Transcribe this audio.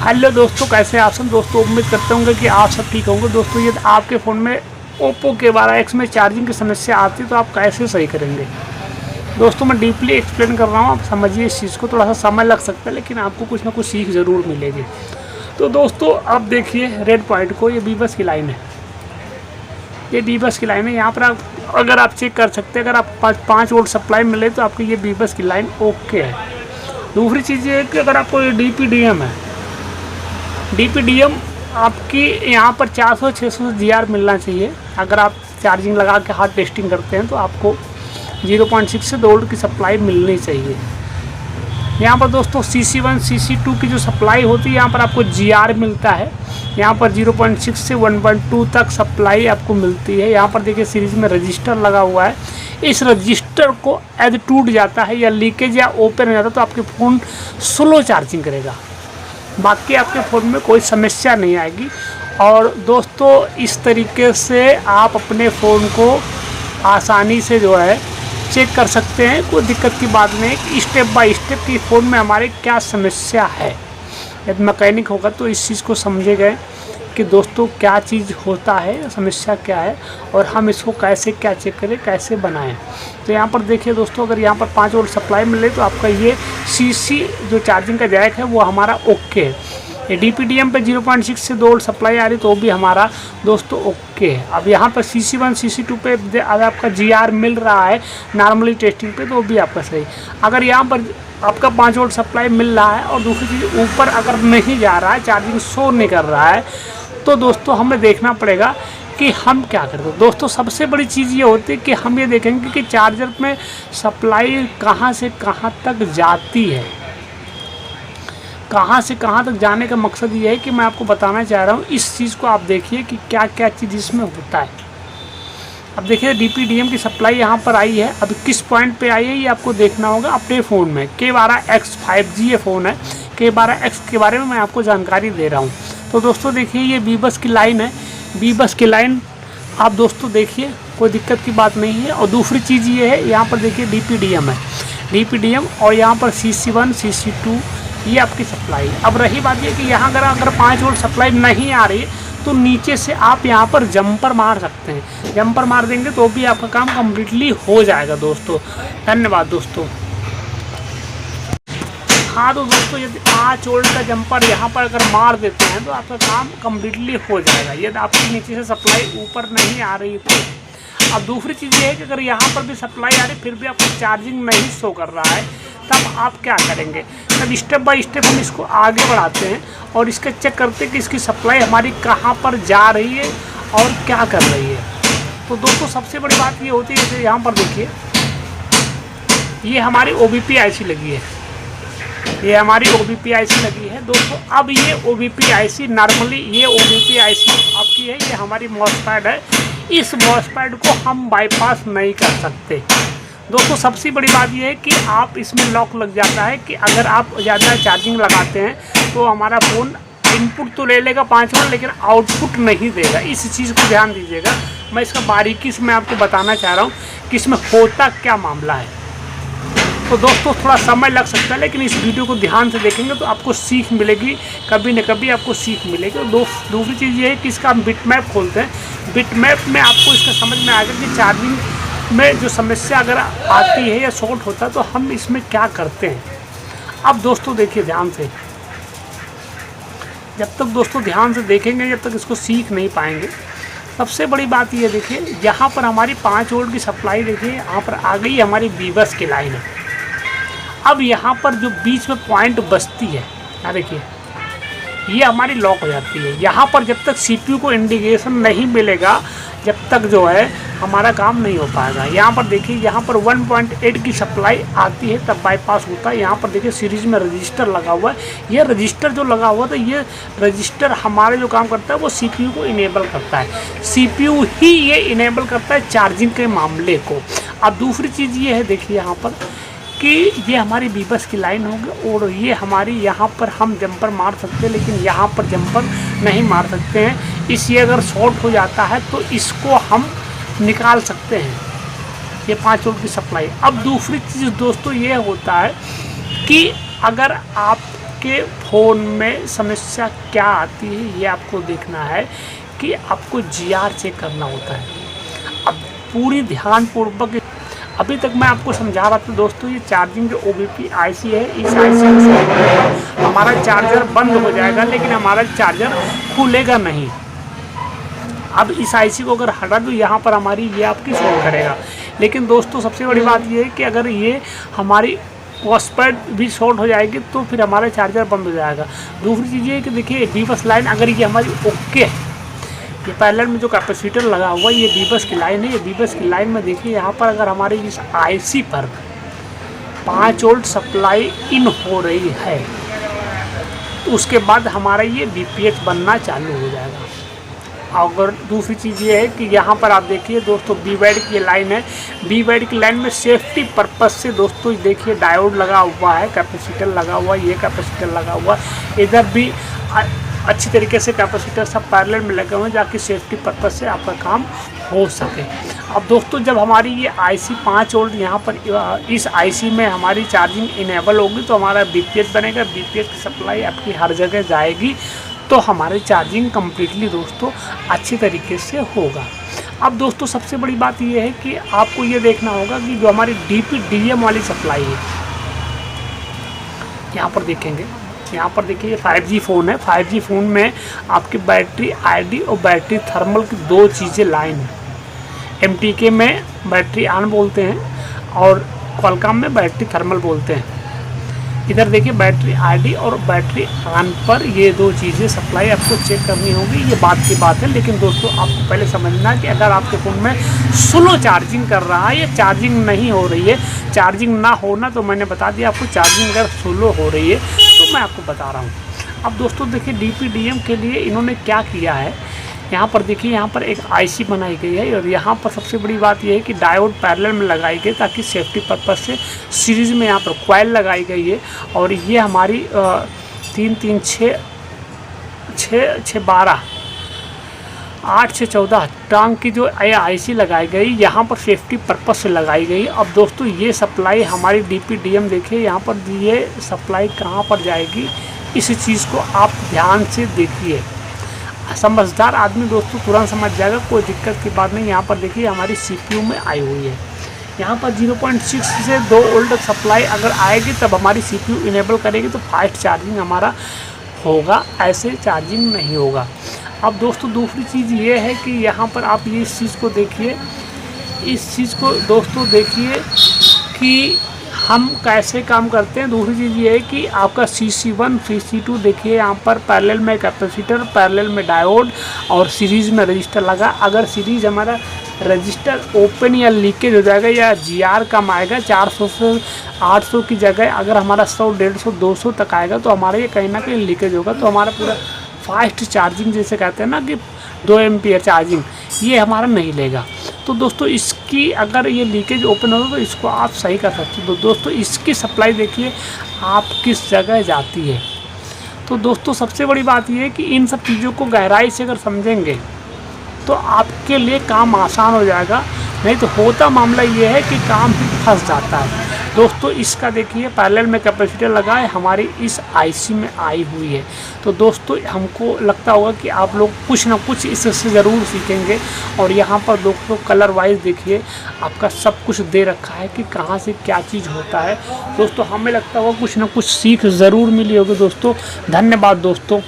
Hello दोस्तों, कैसे आप सब दोस्तों। उम्मीद करते होंगे कि आप सब ठीक होंगे। दोस्तों यदि आपके फ़ोन में ओप्पो K12X में चार्जिंग की समस्या आती है तो आप कैसे सही करेंगे। दोस्तों मैं डीपली एक्सप्लेन कर रहा हूँ, आप समझिए इस चीज़ को। थोड़ा सा समय लग सकता है लेकिन आपको कुछ ना कुछ सीख ज़रूर मिलेगी। तो दोस्तों आप देखिए रेड पॉइंट को, ये बीबस की लाइन है, ये बीबस की लाइन है। यहाँ पर आप अगर आप चेक कर सकते हैं, अगर आप 5 वोल्ट सप्लाई मिले तो आपकी ये बीबस की लाइन ओके है। दूसरी चीज़ ये है कि अगर आपको ये DPDM है, DPDM आपकी यहाँ पर 400-600 GR मिलना चाहिए। अगर आप चार्जिंग लगा के हार्ड टेस्टिंग करते हैं तो आपको 0.6 से 2 वोल्ट की सप्लाई मिलनी चाहिए। यहाँ पर दोस्तों CC1 CC2 की जो सप्लाई होती है यहाँ पर आपको GR मिलता है। यहाँ पर 0.6 से 1.2 तक सप्लाई आपको मिलती है। यहाँ पर देखिए सीरीज में रजिस्टर लगा हुआ है। इस रजिस्टर को यदि टूट जाता है या लीकेज या ओपन हो जाता है तो आपके फ़ोन स्लो चार्जिंग करेगा, बाकी आपके फ़ोन में कोई समस्या नहीं आएगी। और दोस्तों इस तरीके से आप अपने फ़ोन को आसानी से जो है चेक कर सकते हैं, कोई दिक्कत की बात नहीं कि स्टेप बाय स्टेप कि फ़ोन में हमारे क्या समस्या है। यदि मैकेनिक होगा तो इस चीज़ को समझेगा कि दोस्तों क्या चीज़ होता है, समस्या क्या है और हम इसको कैसे क्या चेक करें, कैसे बनाएं। तो यहाँ पर देखिए दोस्तों, अगर यहाँ पर 5 वोल्ट सप्लाई मिले तो आपका ये CC जो चार्जिंग का जैक है वो हमारा ओके है। ये DPDM पे 0.6 से 2 वोल्ट सप्लाई आ रही तो भी हमारा दोस्तों ओके है। अब यहाँ पर CC1 CC2 पे अगर आपका GR मिल रहा है नॉर्मली टेस्टिंग पे तो भी आपका सही। अगर यहाँ पर आपका 5 वोल्ट सप्लाई मिल रहा है और दूसरी चीज़ ऊपर अगर नहीं जा रहा है, चार्जिंग शो नहीं कर रहा है, तो दोस्तों हमें देखना पड़ेगा कि हम क्या करते हैं। दोस्तों सबसे बड़ी चीज़ ये होती है कि हम ये देखेंगे कि चार्जर में सप्लाई कहाँ से कहाँ तक जाती है। कहाँ से कहाँ तक जाने का मकसद ये है कि मैं आपको बताना चाह रहा हूँ। इस चीज़ को आप देखिए कि क्या क्या चीज़ इसमें होता है। अब देखिए DPDM की सप्लाई यहाँ पर आई है, अभी किस पॉइंट पे आई है ये आपको देखना होगा अपने फ़ोन में। K12X 5G ये फ़ोन है। K12X के बारे में मैं आपको जानकारी दे रहा हूँ। तो दोस्तों देखिए ये बीबस की लाइन है, बीबस की लाइन आप दोस्तों देखिए, कोई दिक्कत की बात नहीं है। और दूसरी चीज़ ये है, यहाँ पर देखिए DPDM है, DPDM और यहाँ पर CC1 CC2 ये आपकी सप्लाई है। अब रही बात ये कि यहाँ अगर 5 वोल्ट सप्लाई नहीं आ रही है तो नीचे से आप यहाँ पर जंपर मार सकते हैं। जंपर मार देंगे तो भी आपका काम कम्प्लीटली हो जाएगा दोस्तों। धन्यवाद दोस्तों। हाँ तो दोस्तों यदि 5 वोल्ट का जंपर यहाँ पर अगर मार देते हैं तो आपका काम कम्प्लीटली हो जाएगा, यदि आपकी नीचे से सप्लाई ऊपर नहीं आ रही तो। अब दूसरी चीज़ ये है कि अगर यहाँ पर भी सप्लाई आ रही फिर भी आपको चार्जिंग नहीं शो कर रहा है, तब आप क्या करेंगे। तब स्टेप बाय स्टेप हम इसको आगे बढ़ाते हैं और इसका चेक करते हैं कि इसकी सप्लाई हमारी कहाँ पर जा रही है और क्या कर रही है। तो दोस्तों सबसे बड़ी बात ये होती है, जैसे यहाँ पर देखिए ये हमारी OBP IC लगी है, ये हमारी OBP IC लगी है दोस्तों। अब ये OBP IC नॉर्मली ये OBP IC आपकी है, ये हमारी मॉसफेट है। इस मॉसफेट को हम बाईपास नहीं कर सकते दोस्तों। सबसे बड़ी बात यह है कि आप इसमें लॉक लग जाता है कि अगर आप ज़्यादा चार्जिंग लगाते हैं तो हमारा फ़ोन इनपुट तो ले लेगा 5 वोल्ट लेकिन आउटपुट नहीं देगा। इस चीज़ को ध्यान दीजिएगा। मैं इसका बारीकी से मैं आपको बताना चाह रहा हूँ कि इसमें होता क्या मामला है। तो दोस्तों थोड़ा समय लग सकता है लेकिन इस वीडियो को ध्यान से देखेंगे तो आपको सीख मिलेगी, कभी न कभी आपको सीख मिलेगी। और दूसरी चीज़ ये है कि इसका हम बिट मैप खोलते हैं। बिट मैप में आपको इसका समझ में आएगा कि चार्जिंग में जो समस्या अगर आती है या शॉर्ट होता है तो हम इसमें क्या करते हैं। अब दोस्तों देखिए ध्यान से, जब तक दोस्तों ध्यान से देखेंगे जब तक इसको सीख नहीं पाएंगे। सबसे बड़ी बात ये देखिए, यहाँ पर हमारी 5 वोल्ट की सप्लाई देखिए, यहाँ पर आ गई हमारी बीबस की लाइन है। अब यहाँ पर जो बीच में पॉइंट बचती है, यहाँ देखिए ये हमारी लॉक हो जाती है। यहाँ पर जब तक CPU को इंडिकेशन नहीं मिलेगा जब तक जो है हमारा काम नहीं हो पाएगा। यहाँ पर देखिए यहाँ पर 1.8 की सप्लाई आती है तब बाईपास होता है। यहाँ पर देखिए सीरीज में रजिस्टर लगा हुआ है। ये रजिस्टर जो लगा हुआ था, ये रजिस्टर हमारे जो काम करता है वो CPU को इनेबल करता है। CPU ही ये इनेबल करता है चार्जिंग के मामले को। अब दूसरी चीज़ ये है देखिए यहाँ पर कि ये हमारी बीबस की लाइन होगी और ये हमारी यहाँ पर हम जंपर मार सकते हैं लेकिन यहाँ पर जंपर नहीं मार सकते हैं। इसलिए अगर शॉर्ट हो जाता है तो इसको हम निकाल सकते हैं, ये 5 वोल्ट की सप्लाई। अब दूसरी चीज़ दोस्तों ये होता है कि अगर आप आपके फ़ोन में समस्या क्या आती है ये आपको देखना है कि आपको GR चेक करना होता है। अब पूरी ध्यानपूर्वक अभी तक मैं आपको समझा रहा था दोस्तों, ये चार्जिंग जो OBP IC है, इस IC से हमारा चार्जर बंद हो जाएगा लेकिन हमारा चार्जर खुलेगा नहीं। अब इस IC को अगर हटा दूँ यहाँ पर हमारी ये आपकी शो करेगा। लेकिन दोस्तों सबसे बड़ी बात ये है कि अगर ये हमारी वॉशपैड भी शॉर्ट हो जाएगी तो फिर हमारा चार्जर बंद हो जाएगा। दूसरी चीज़ ये है कि देखिए बीबस लाइन अगर ये हमारी ओके है, ये पैरेलल में जो कैपेसिटर लगा हुआ है ये बीबस की लाइन है। ये बीबस की लाइन में देखिए यहाँ पर अगर हमारी इस IC पर 5 वोल्ट सप्लाई इन हो रही है तो उसके बाद हमारा ये BPH बनना चालू हो जाएगा। अगर दूसरी चीज़ ये है कि यहाँ पर आप देखिए दोस्तों BYD की लाइन है। BYD की लाइन में सेफ्टी पर्पस से दोस्तों देखिए डायोड लगा हुआ है, कैपेसिटर लगा हुआ है, ये कैपेसिटर लगा हुआ है, इधर भी अच्छी तरीके से कैपेसिटर सब पैरेलल में लगे हुए हैं ताकि सेफ्टी पर्पस से आपका काम हो सके। अब दोस्तों जब हमारी ये IC 5 वोल्ट यहाँ पर इस IC में हमारी चार्जिंग इनेबल होगी तो हमारा BPH बनेगा। BPH की सप्लाई आपकी हर जगह जाएगी तो हमारी चार्जिंग कम्प्लीटली दोस्तों अच्छी तरीके से होगा। अब दोस्तों सबसे बड़ी बात ये है कि आपको ये देखना होगा कि जो हमारी DP-DM वाली सप्लाई है, यहाँ पर देखेंगे, यहाँ पर देखिए 5G फ़ोन है। 5G फ़ोन में आपकी बैटरी ID और बैटरी थर्मल की दो चीज़ें लाइन है। MTK में बैटरी ऑन बोलते हैं और क्वालकॉम में बैटरी थर्मल बोलते हैं। इधर देखिए बैटरी ID और बैटरी ऑन पर ये दो चीज़ें सप्लाई आपको चेक करनी होगी। ये बात की बात है, लेकिन दोस्तों आपको पहले समझना है कि अगर आपके फ़ोन में स्लो चार्जिंग कर रहा है या चार्जिंग नहीं हो रही है, चार्जिंग ना होना तो मैंने बता दिया आपको, चार्जिंग अगर स्लो हो रही है तो मैं आपको बता रहा हूँ। अब दोस्तों देखिए DP-DM के लिए इन्होंने क्या किया है, यहाँ पर देखिए यहाँ पर एक IC बनाई गई है और यहाँ पर सबसे बड़ी बात यह है कि डायोड पैरेलल में लगाई गई ताकि सेफ्टी पर्पस से सीरीज़ में यहाँ पर कॉइल लगाई गई है। और ये हमारी 3 3 6 6 6 12 8 से 14 टांग की जो IC लगाई गई यहाँ पर सेफ्टी पर्पस से लगाई गई। अब दोस्तों ये सप्लाई हमारी DP-DM देखिए यहाँ पर ये सप्लाई कहाँ पर जाएगी, इस चीज़ को आप ध्यान से देखिए। समझदार आदमी दोस्तों तुरंत समझ जाएगा, कोई दिक्कत की बात नहीं। यहाँ पर देखिए हमारी CPU में आई हुई है, यहाँ पर 0.6 से 2 वोल्ट सप्लाई अगर आएगी तब हमारी CPU इनेबल करेगी तो फास्ट चार्जिंग हमारा होगा, ऐसे चार्जिंग नहीं होगा। अब दोस्तों दूसरी चीज़ ये है कि यहाँ पर आप ये इस चीज़ को देखिए, इस चीज़ को दोस्तों देखिए कि हम कैसे काम करते हैं। दूसरी चीज़ ये है कि आपका CC1 CC2 देखिए यहाँ पर पैरेलल में कैपेसिटर, पैरेलल में डायोड और सीरीज़ में रजिस्टर लगा। अगर सीरीज़ हमारा रजिस्टर ओपन या लीकेज हो जाएगा या GR कम आएगा, 400 से 800 की जगह अगर हमारा 100 150 200 तक आएगा तो हमारा ये कहीं ना कहीं लीकेज होगा। तो हमारा पूरा फास्ट चार्जिंग जैसे कहते हैं ना कि 2 एम्पियर चार्जिंग, ये हमारा नहीं लेगा। तो दोस्तों इसकी अगर ये लीकेज ओपन होगा तो इसको आप सही कर सकते हो। तो दोस्तों इसकी सप्लाई देखिए आप किस जगह जाती है। तो दोस्तों सबसे बड़ी बात ये है कि इन सब चीज़ों को गहराई से अगर समझेंगे तो आपके लिए काम आसान हो जाएगा, नहीं तो होता मामला ये है कि काम ही फंस जाता है। दोस्तों इसका देखिए पैरेलल में कैपेसिटर लगा है, हमारी इस IC में आई हुई है। तो दोस्तों हमको लगता होगा कि आप लोग कुछ ना कुछ इससे ज़रूर सीखेंगे। और यहाँ पर दोस्तों कलर वाइज देखिए आपका सब कुछ दे रखा है कि कहाँ से क्या चीज़ होता है। दोस्तों हमें लगता होगा कुछ ना कुछ सीख ज़रूर मिली होगी दोस्तों। धन्यवाद दोस्तों।